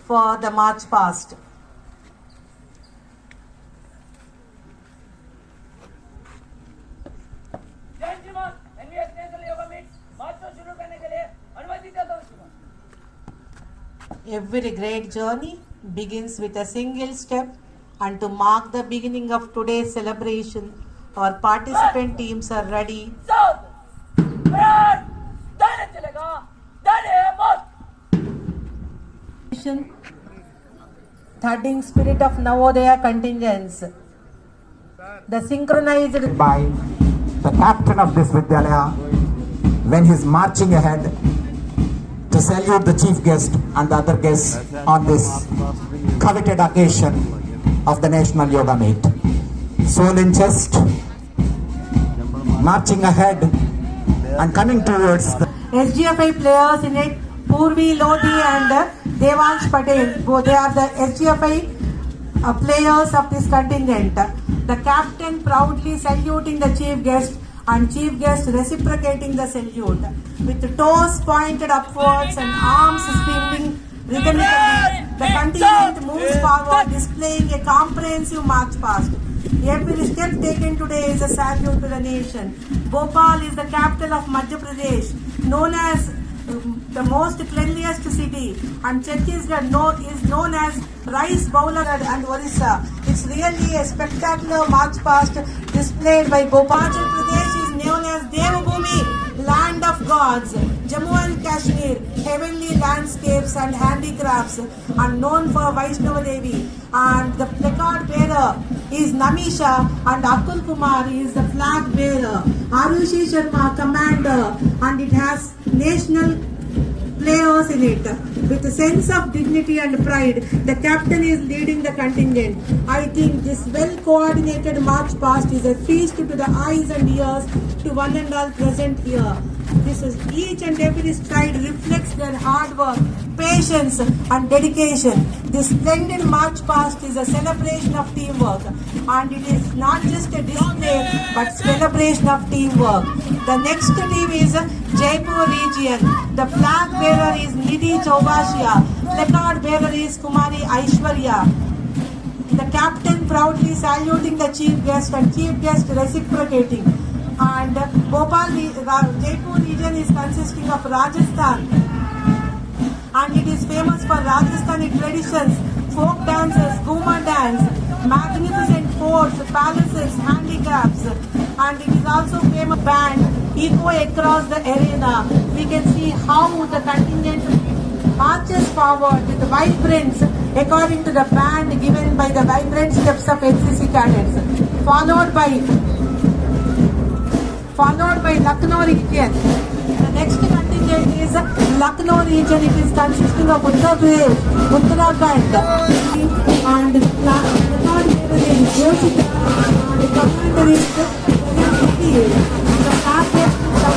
for the march past. Every great journey begins with a single step, and to mark the beginning of today's celebration, our participant teams are ready. Thudding spirit of Navodaya contingents. The synchronized by the captain of this Vidyalaya when he's marching ahead to salute the chief guest and the other guests on this coveted occasion of the National Yoga Meet. Soul in chest, marching ahead and coming towards the SGFI players in it, Purvi Lodi and Devansh Patel. They are the SGFI players of this contingent. The captain proudly saluting the chief guest and chief guest reciprocating the salute. With toes pointed upwards and arms spinning rhythmically, the contingent moves forward, displaying a comprehensive march past. Every step taken today is a salute to the nation. Bhopal is the capital of Madhya Pradesh, known as the most cleanliest city, and Chhattisgarh is known as Rice Bowl and Orissa. It's really a spectacular march past displayed by Bhopal. Himachal Pradesh is known as Devbhoomi, land of gods. Jammu and Kashmir, heavenly landscapes and handicrafts, are known for Vaishnava Devi. And the placard bearer is Namisha, and Akul Kumar is the flag bearer. Arushi Sharma, commander, and it has national players in it. With a sense of dignity and pride, the captain is leading the contingent. I think this well-coordinated march past is a feast to the eyes and ears to one and all present here. This is each and every stride reflects their hard work, patience and dedication. This splendid march past is a celebration of teamwork, and it is not just a display but celebration of teamwork. The next team is Jaipur region. The flag bearer is Nidhi Chaubashia. Placard bearer is Kumari Aishwarya. The captain proudly saluting the chief guest and chief guest reciprocating. And Jaipur region is consisting of Rajasthan, and it is famous for Rajasthani traditions, folk dances, Ghumar dance, magnificent forts, palaces, handicrafts, and it is also famous band echo across the arena. We can see how the contingent marches forward with the vibrance according to the band given by the vibrant steps of NCC cadets, followed by Lucknow region. The next contingent is Lucknow region. It is consisting of Uttar Pradesh, Uttarakhand, and the third bearer is Jyotika, and the commander is Puri, and the flag bearer is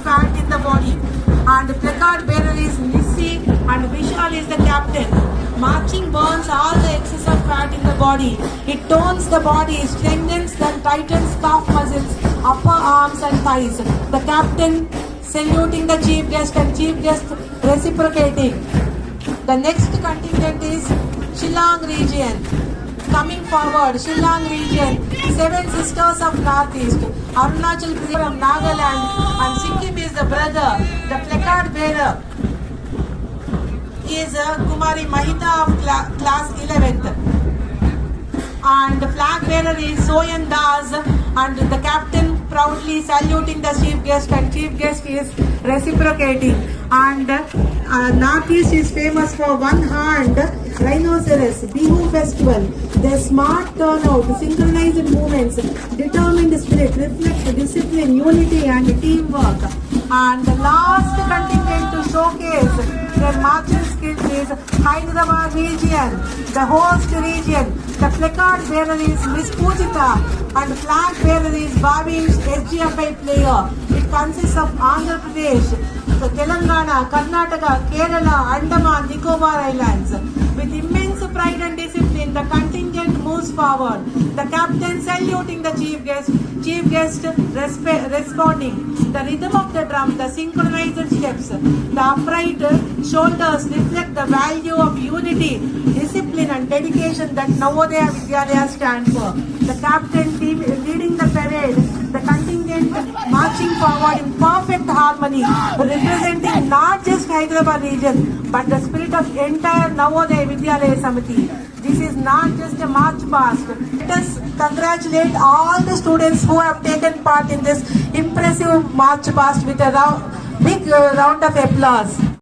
fat in the body, and the placard bearer and Vishal is the captain. Marching burns all the excess of fat in the body. It tones the body, strengthens and tightens calf muscles, upper arms and thighs. The captain saluting the chief guest and chief guest reciprocating. The next contingent is Shillong region. Coming forward, Shillong region, 7 sisters of Northeast, Arunachal Pradesh from Nagaland, and Sikkim is the brother. The placard bearer is Kumari Mahita of class 11th. And the flag bearer is Soyan Das, and the captain proudly saluting the chief guest, and chief guest is reciprocating. And Northeast is famous for one-hand rhinoceros, Bihu festival. Their smart turnout, synchronized movements, determined spirit, reflects discipline, unity and teamwork. And the last contingent to showcase their marching skills is Hyderabad region, the host region. The placard bearer is Miss Pujita and flag bearer is Bhavish, SGFI player. It consists of Andhra Pradesh, Telangana, Karnataka, Kerala, Andaman, Nicobar Islands. With immense pride and discipline, the contingent moves forward. The captain saluting the chief guest responding. The rhythm of the drum, the synchronized steps, the upright shoulders reflect the value of unity, discipline and dedication that Navodaya Vidyalaya stand for. The captain leading the parade, the contingent marching forward in perfect harmony, representing not just Hyderabad region, but the spirit of entire Navodaya Vidyalaya Samiti. This is not just a march past. Let us congratulate all the students who have taken part in this impressive march past with a big round of applause.